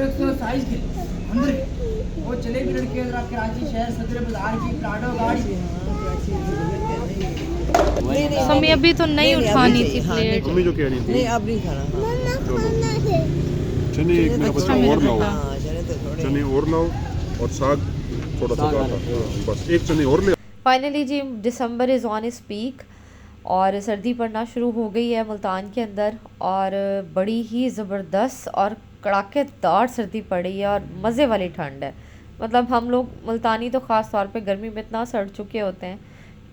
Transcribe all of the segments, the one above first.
Exercise के अंदर वो चले भी लड़के कराची शहर सदर बाजार की प्राडो गाड़ी। मम्मी अभी तो नहीं उठानी थी प्लेट। मम्मी जो कह रही थी नहीं अब नहीं खाना। चने एक मेरा बच्चा और लाओ, हाँ चने तो थोड़े। चने और लाओ और साग थोड़ा सा डालना, बस एक चने और ले। फाइनली जी दिसंबर इज़ ऑन स्पीक और सर्दी पड़ना शुरू हो गई है मुल्तान के अंदर, और बड़ी ही ज़बरदस्त और कड़ाकेदार सर्दी पड़ी है और मज़े वाली ठंड है। मतलब हम लोग मुल्तानी तो ख़ास तौर पे गर्मी में इतना सड़ चुके होते हैं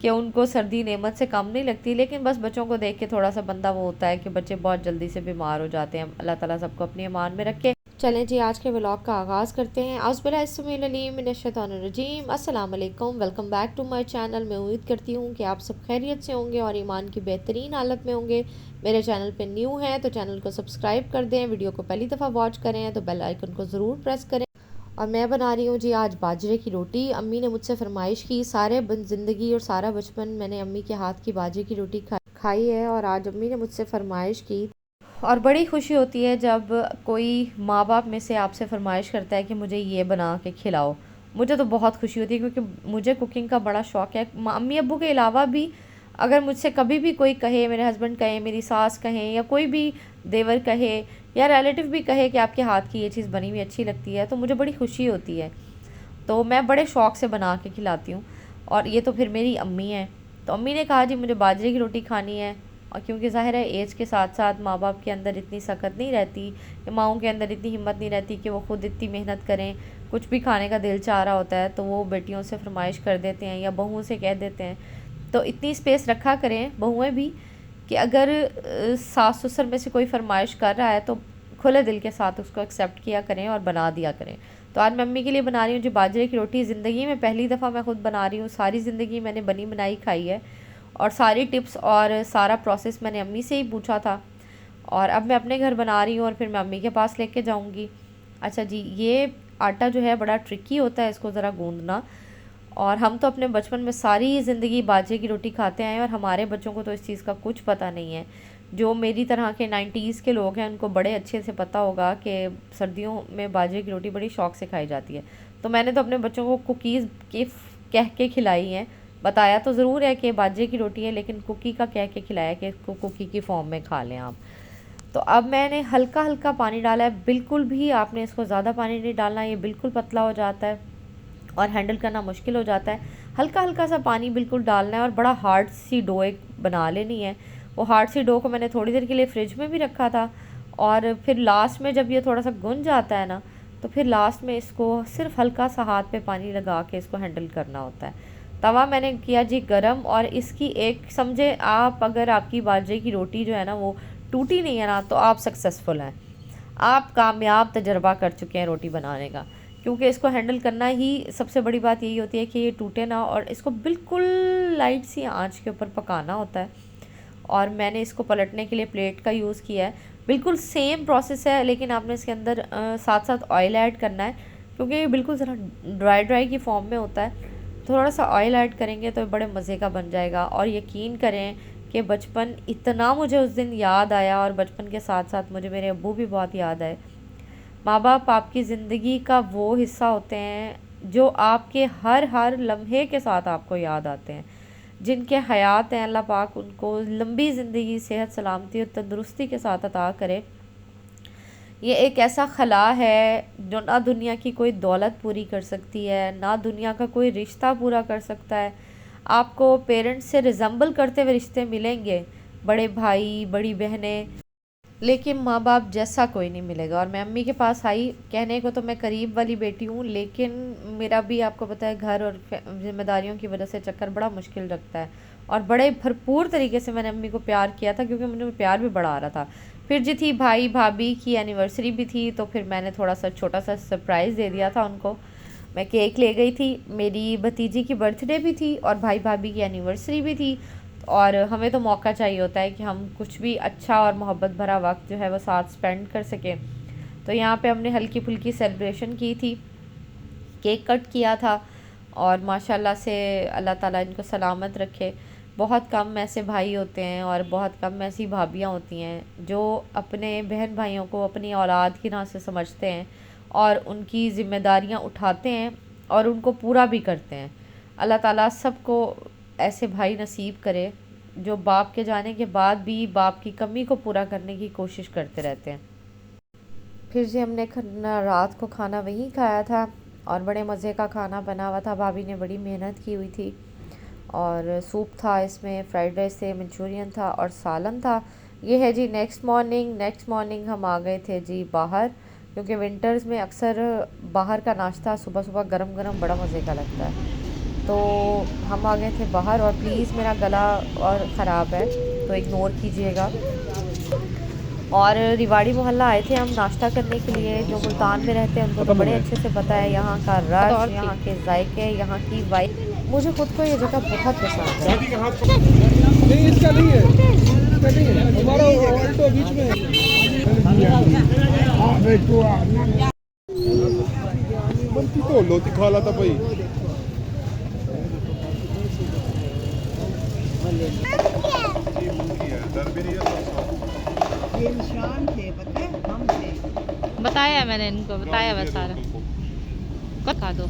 कि उनको सर्दी नेमत से कम नहीं लगती, लेकिन बस बच्चों को देख के थोड़ा सा बंदा वो होता है कि बच्चे बहुत जल्दी से बीमार हो जाते हैं। अल्लाह ताला सबको अपनी अमान में रखे। चलें जी आज के व्लॉग का आगाज़ करते हैं। औज़ुबिल्लाहिमिनश्शैतानिर्रजीम, अस्सलाम वालेकुम, welcome back to my channel. मैं उम्मीद करती हूँ कि आप सब खैरियत से होंगे और ईमान की बेहतरीन हालत में होंगे। मेरे चैनल पे न्यू हैं तो चैनल को सब्सक्राइब कर दें, वीडियो को पहली दफ़ा वॉच करें तो बेल आइकन को ज़रूर प्रेस करें। और मैं बना रही हूँ जी आज बाजरे की रोटी। अम्मी ने मुझसे फरमाइश की, सारे ज़िंदगी और सारा बचपन मैंने अम्मी के हाथ की बाजरे की रोटी खाई है और आज अम्मी ने मुझसे फरमाइश की। और बड़ी खुशी होती है जब कोई माँ बाप में से आपसे फरमाइश करता है कि मुझे ये बना के खिलाओ। मुझे तो बहुत खुशी होती है क्योंकि मुझे कुकिंग का बड़ा शौक़ है। अम्मी अब्बू के अलावा भी अगर मुझसे कभी भी कोई कहे, मेरे हस्बैंड कहें, मेरी सास कहें, या कोई भी देवर कहे या रिलेटिव भी कहे कि आपके हाथ की ये चीज़ बनी हुई अच्छी लगती है, तो मुझे बड़ी खुशी होती है। तो मैं बड़े शौक़ से बना के खिलाती हूँ। और ये तो फिर मेरी अम्मी हैं, तो अम्मी ने कहा जी मुझे बाजरे की रोटी खानी है। और क्योंकि ज़ाहिर है एज के साथ साथ माँ बाप के अंदर इतनी सकत नहीं रहती, या माओं के अंदर इतनी हिम्मत नहीं रहती कि वो ख़ुद इतनी मेहनत करें। कुछ भी खाने का दिल चाह रहा होता है तो वो बेटियों से फरमाइश कर देते हैं या बहुओं से कह देते हैं। तो इतनी स्पेस रखा करें बहुएँ भी कि अगर सास ससुर में से कोई फरमाइश कर रहा है तो खुले दिल के साथ उसको एक्सेप्ट किया करें और बना दिया करें। तो आज मैं अम्मी के लिए बना रही हूँ जी बाजरे की रोटी। ज़िंदगी में पहली दफ़ा मैं ख़ुद बना रही हूँ, सारी ज़िंदगी मैंने बनी बनाई खाई है और सारी टिप्स और सारा प्रोसेस मैंने अम्मी से ही पूछा था। और अब मैं अपने घर बना रही हूँ और फिर मैं अम्मी के पास लेके जाऊँगी। अच्छा जी, ये आटा जो है बड़ा ट्रिकी होता है इसको ज़रा गूँदना, और हम तो अपने बचपन में सारी ज़िंदगी बाजरे की रोटी खाते आए हैं और हमारे बच्चों को तो इस चीज़ का कुछ पता नहीं है। जो मेरी तरह के 90s के लोग हैं उनको बड़े अच्छे से पता होगा कि सर्दियों में बाजरे की रोटी बड़ी शौक़ से खाई जाती है। तो मैंने तो अपने बच्चों को कुकीज़ के कह के खिलाई हैं। बताया तो ज़रूर है कि बाजरे की रोटी है, लेकिन कुकी का कह के खिलाया कि इसको कुकी की फॉर्म में खा लें आप। तो अब मैंने हल्का हल्का पानी डाला है, बिल्कुल भी आपने इसको ज़्यादा पानी नहीं डालना, ये बिल्कुल पतला हो जाता है और हैंडल करना मुश्किल हो जाता है। हल्का हल्का सा पानी बिल्कुल डालना है और बड़ा हार्ड सी डो एक बना लेनी है। वो हार्ड सी डो को मैंने थोड़ी देर के लिए फ्रिज में भी रखा था, और फिर लास्ट में जब ये थोड़ा सा गुंज जाता है ना, तो फिर लास्ट में इसको सिर्फ हल्का सा हाथ पे पानी लगा के इसको हैंडल करना होता है। तवा मैंने किया जी गरम, और इसकी एक समझे आप, अगर आपकी बाजरे की रोटी जो है ना वो टूटी नहीं है ना, तो आप सक्सेसफुल हैं, आप कामयाब तजर्बा कर चुके हैं रोटी बनाने का। क्योंकि इसको हैंडल करना ही सबसे बड़ी बात यही होती है कि ये टूटे ना, और इसको बिल्कुल लाइट सी आंच के ऊपर पकाना होता है। और मैंने इसको पलटने के लिए प्लेट का यूज़ किया है। बिल्कुल सेम प्रोसेस है, लेकिन आपने इसके अंदर साथ साथ ऑयल ऐड करना है, क्योंकि ये बिल्कुल ज़रा ड्राई की फॉर्म में होता है। थोड़ा सा ऑयल ऐड करेंगे तो बड़े मज़े का बन जाएगा। और यकीन करें कि बचपन इतना मुझे उस दिन याद आया, और बचपन के साथ साथ मुझे मेरे अब्बू भी बहुत याद आए। माँ बाप आपकी ज़िंदगी का वो हिस्सा होते हैं जो आपके हर लम्हे के साथ आपको याद आते हैं। जिनके हयात हैं, अल्लाह पाक उनको लंबी ज़िंदगी, सेहत, सलामती और तंदुरुस्ती के साथ अता करे। ये एक ऐसा खला है जो ना दुनिया की कोई दौलत पूरी कर सकती है, ना दुनिया का कोई रिश्ता पूरा कर सकता है। आपको पेरेंट्स से रिज़म्बल करते हुए रिश्ते मिलेंगे, बड़े भाई, बड़ी बहनें, लेकिन माँ बाप जैसा कोई नहीं मिलेगा। और मैं अम्मी के पास आई, कहने को तो मैं करीब वाली बेटी हूँ, लेकिन मेरा भी आपको पता है घर और जिम्मेदारियों की वजह से चक्कर बड़ा मुश्किल रखता है। और बड़े भरपूर तरीके से मैंने अम्मी को प्यार किया था, क्योंकि मुझे प्यार भी बड़ा आ रहा था। फिर जी थी भाई भाभी की एनिवर्सरी भी थी, तो फिर मैंने थोड़ा सा छोटा सा सरप्राइज़ दे दिया था उनको। मैं केक ले गई थी, मेरी भतीजी की बर्थडे भी थी और भाई भाभी की एनिवर्सरी भी थी। और हमें तो मौका चाहिए होता है कि हम कुछ भी अच्छा और मोहब्बत भरा वक्त जो है वो साथ स्पेंड कर सकें। तो यहाँ पे हमने हल्की फुल्की सेलिब्रेशन की थी, केक कट किया था, और माशाल्लाह से अल्लाह ताला इनको सलामत रखे। बहुत कम ऐसे भाई होते हैं और बहुत कम ऐसी भाभियाँ होती हैं जो अपने बहन भाइयों को अपनी औलाद की तरह से समझते हैं और उनकी ज़िम्मेदारियां उठाते हैं और उनको पूरा भी करते हैं। अल्लाह ताला सबको ऐसे भाई नसीब करे जो बाप के जाने के बाद भी बाप की कमी को पूरा करने की कोशिश करते रहते हैं। फिर जी हमने रात को खाना वहीं खाया था और बड़े मज़े का खाना बना हुआ था। भाभी ने बड़ी मेहनत की हुई थी और सूप था, इसमें फ्राइड राइस थे, मंचूरियन था और सालन था। ये है जी नेक्स्ट मॉर्निंग हम आ गए थे जी बाहर, क्योंकि विंटर्स में अक्सर बाहर का नाश्ता सुबह सुबह गरम गरम बड़ा मज़े का लगता है। तो हम आ गए थे बाहर और प्लीज़ मेरा गला और ख़राब है तो इग्नोर कीजिएगा। और रिवाड़ी मोहल्ला आए थे हम नाश्ता करने के लिए। जो मुल्तान में रहते हैं उनको तो बड़े अच्छे से पता है यहाँ का रश, यहाँ के जायके, यहाँ की वाइब। मुझे खुद को ये जगह बहुत पसंद है। नहीं इसका नहीं है, इसका नहीं है, हमारा ऑल्टो बीच में मनती तो लोती खा ला था भाई। ये निशान थे, पता है, हम थे। बताया मैंने इनको, बताया वह सारा को खा दो।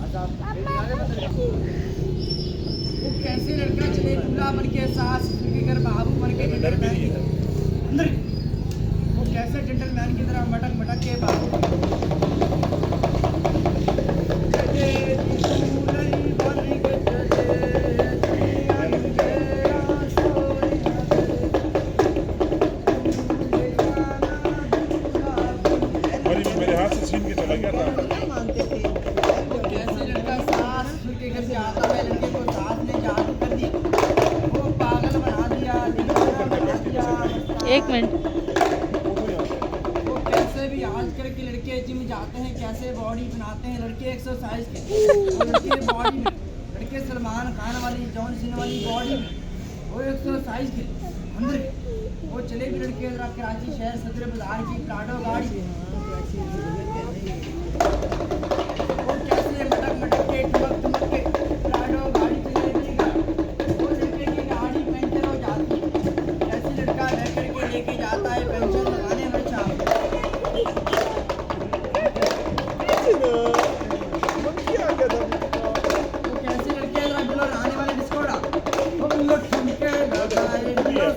वो कैसे लड़का चले पूरा बन के सास के घर बाबू बन के जेंटलमैन अंदर, वो कैसे जेंटलमैन की तरह मटक मटक के बाबू मेरे हाथ से छीन के चला गया था। क्या मानते थे? कैसे लड़का सास के घर से आता है, लड़के को सास ने जादू कर दी, वो पागल बना दिया, दीवाना बना दिया। एक मिनट, वो कैसे भी आजकल के लड़के जिम जाते हैं, कैसे बॉडी बनाते हैं लड़के एक्सरसाइज के, वो लड़के बॉडी में, लड़के सलमान खान वाली जॉन सीना वाली बॉडी में, वो एक्सरसाइज के अंदर वो चले भी लड़के जरा कराची शहर सदर बाजार की प्राडो गाड़ी, वो कैसे मटक मटक के ठुमक के प्राडो गाड़ी चलेगा, वो लड़के की गाड़ी पंचर हो जाती है, कैसे लड़का लेकर के लेके जाता है पेंशन लगाने हर शाम। वो कैसे लड़के जरा बुलर आने वाले डिस्कोड़ा, वो बुलर ठुमके लगाए बुलर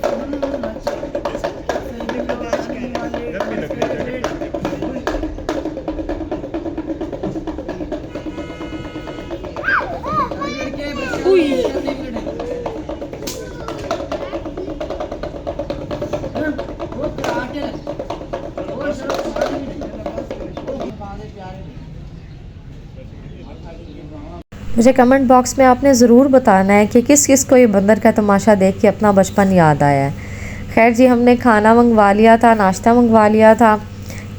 मुझे कमेंट बॉक्स में आपने ज़रूर बताना है कि किस किस को ये बंदर का तमाशा देख के अपना बचपन याद आया है। खैर जी हमने खाना मंगवा लिया था, नाश्ता मंगवा लिया था।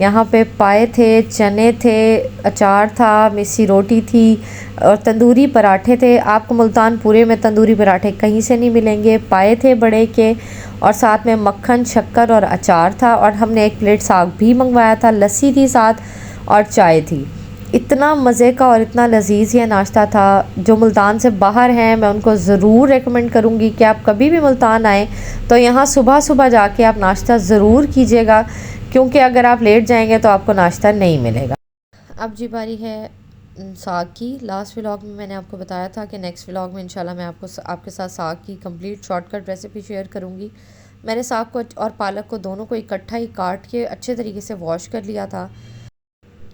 यहाँ पे पाए थे, चने थे, अचार था, मिस्सी रोटी थी और तंदूरी पराठे थे। आपको मुल्तान पूरे में तंदूरी पराठे कहीं से नहीं मिलेंगे। पाए थे बड़े के और साथ में मक्खन, शक्कर और अचार था। और हमने एक प्लेट साग भी मंगवाया था, लस्सी थी साथ और चाय थी। इतना मज़े का और इतना लजीज यह नाश्ता था। जो मुल्तान से बाहर हैं मैं उनको ज़रूर रेकमेंड करूँगी कि आप कभी भी मुल्तान आएँ तो यहाँ सुबह सुबह जाके आप नाश्ता ज़रूर कीजिएगा, क्योंकि अगर आप लेट जाएंगे तो आपको नाश्ता नहीं मिलेगा। अब जी बारी है साग की। लास्ट व्लॉग में मैंने आपको बताया था कि नेक्स्ट व्लॉग में इंशाल्लाह मैं आपके साथ साग की कंप्लीट शॉर्टकट रेसिपी शेयर करूँगी। मैंने साग को और पालक को दोनों को इकट्ठा ही काट के अच्छे तरीके से वॉश कर लिया था,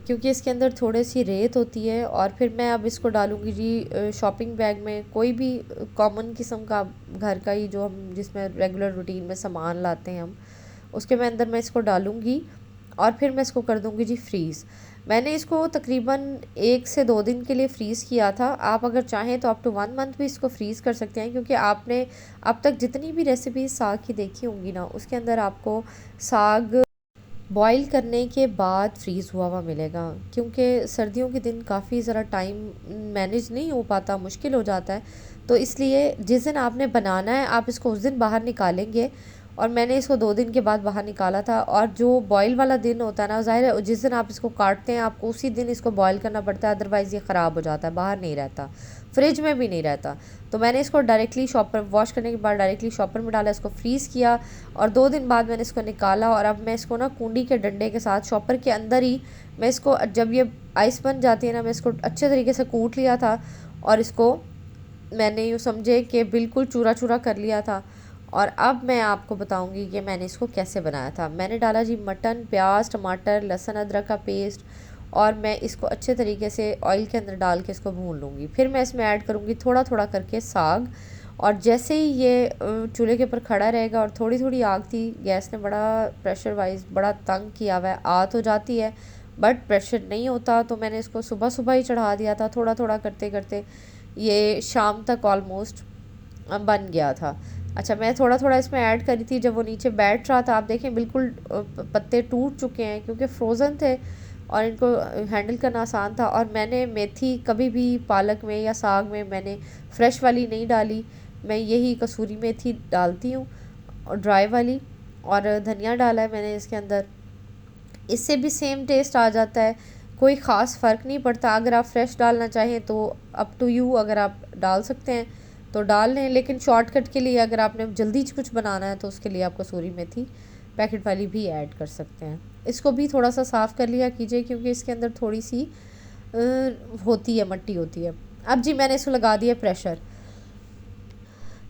क्योंकि इसके अंदर थोड़ी सी रेत होती है। और फिर मैं अब इसको डालूँगी जी शॉपिंग बैग में, कोई भी कॉमन किस्म का घर का ही जो हम जिसमें रेगुलर रूटीन में सामान लाते हैं हम, उसके मैं अंदर मैं इसको डालूँगी और फिर मैं इसको कर दूँगी जी फ्रीज़। मैंने इसको तकरीबन 1 से 2 दिन के लिए फ़्रीज़ किया था। आप अगर चाहें तो अप टू 1 मंथ भी इसको फ्रीज़ कर सकते हैं, क्योंकि आपने अब तक जितनी भी रेसिपी साग की देखी होंगी ना, उसके अंदर आपको साग बॉईल करने के बाद फ्रीज़ हुआ हुआ मिलेगा। क्योंकि सर्दियों के दिन काफ़ी ज़रा टाइम मैनेज नहीं हो पाता, मुश्किल हो जाता है, तो इसलिए जिस दिन आपने बनाना है आप इसको उस दिन बाहर निकालेंगे। और मैंने इसको 2 दिन के बाद बाहर निकाला था। और जो बॉईल वाला दिन होता है ना, ज़ाहिर है जिस दिन आप इसको काटते हैं आपको उसी दिन इसको बॉईल करना पड़ता है, अदरवाइज़ ये ख़राब हो जाता है, बाहर नहीं रहता। फ्रिज में भी नहीं रहता। तो मैंने इसको डायरेक्टली शॉपर वॉश करने के बाद डायरेक्टली शॉपर में डाला, इसको फ्रीज़ किया और 2 दिन बाद मैंने इसको निकाला। और अब मैं इसको ना कुंडी के डंडे के साथ शॉपर के अंदर ही मैं इसको, जब ये आइस बन जाती है ना, मैं इसको अच्छे तरीके से कूट लिया था और इसको मैंने यूँ समझे कि बिल्कुल चूरा चूरा कर लिया था। और अब मैं आपको बताऊंगी कि मैंने इसको कैसे बनाया था। मैंने डाला जी मटन, प्याज, टमाटर, लहसुन अदरक का पेस्ट और मैं इसको अच्छे तरीके से ऑयल के अंदर डाल के इसको भून लूँगी। फिर मैं इसमें ऐड करूँगी थोड़ा थोड़ा करके साग। और जैसे ही ये चूल्हे के ऊपर खड़ा रहेगा और थोड़ी थोड़ी आग थी, गैस ने बड़ा प्रेशर वाइज बड़ा तंग किया हुआ है, आ तो जाती है बट प्रेशर नहीं होता। तो मैंने इसको सुबह सुबह ही चढ़ा दिया था, थोड़ा थोड़ा करते करते ये शाम तक ऑलमोस्ट बन गया था। अच्छा, मैं थोड़ा थोड़ा इसमें ऐड करी थी जब वो नीचे बैठ रहा था। आप देखें बिल्कुल पत्ते टूट चुके हैं क्योंकि फ्रोज़न थे और इनको हैंडल करना आसान था। और मैंने मेथी कभी भी पालक में या साग में मैंने फ़्रेश वाली नहीं डाली, मैं यही कसूरी मेथी डालती हूँ और ड्राई वाली, और धनिया डाला है मैंने इसके अंदर। इससे भी सेम टेस्ट आ जाता है, कोई ख़ास फ़र्क नहीं पड़ता। अगर आप फ्रेश डालना चाहें तो अप टू यू, अगर आप डाल सकते हैं तो डाल लें, लेकिन शॉर्टकट के लिए अगर आपने जल्दी कुछ बनाना है तो उसके लिए आप कसूरी मेथी पैकेट वाली भी ऐड कर सकते हैं। इसको भी थोड़ा सा साफ़ कर लिया कीजिए क्योंकि इसके अंदर थोड़ी सी होती है, मट्टी होती है। अब जी मैंने इसको लगा दिया प्रेशर।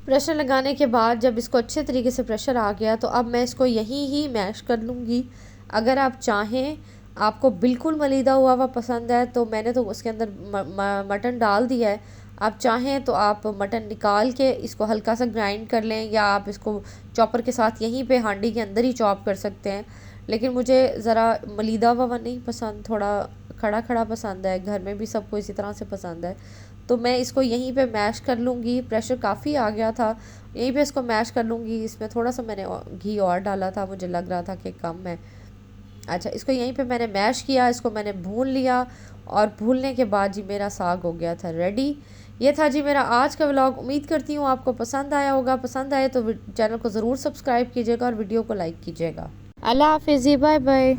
प्रेशर लगाने के बाद जब इसको अच्छे तरीके से प्रेशर आ गया तो अब मैं इसको यहीं ही मैश कर लूँगी। अगर आप चाहें, आपको बिल्कुल मलीदा हुआ पसंद है तो मैंने तो उसके अंदर मटन डाल दिया है। आप चाहें तो आप मटन निकाल के इसको हल्का सा ग्राइंड कर लें या आप इसको चॉपर के साथ यहीं पे हांडी के अंदर ही चॉप कर सकते हैं। लेकिन मुझे ज़रा मलीदा हुआ नहीं पसंद, थोड़ा खड़ा खड़ा पसंद है, घर में भी सबको इसी तरह से पसंद है। तो मैं इसको यहीं पे मैश कर लूँगी। प्रेशर काफ़ी आ गया था, यहीं पे इसको मैश कर लूँगी। इसमें थोड़ा सा मैंने घी और डाला था, मुझे लग रहा था कि कम है। अच्छा, इसको यहीं पे मैंने मैश किया, इसको मैंने भून लिया और भूनने के बाद जी मेरा साग हो गया था रेडी। ये था जी मेरा आज का व्लॉग। उम्मीद करती हूँ आपको पसंद आया होगा। पसंद आए तो चैनल को ज़रूर सब्सक्राइब कीजिएगा और वीडियो को लाइक कीजिएगा। अल्लाह हाफिज़, बाय बाय।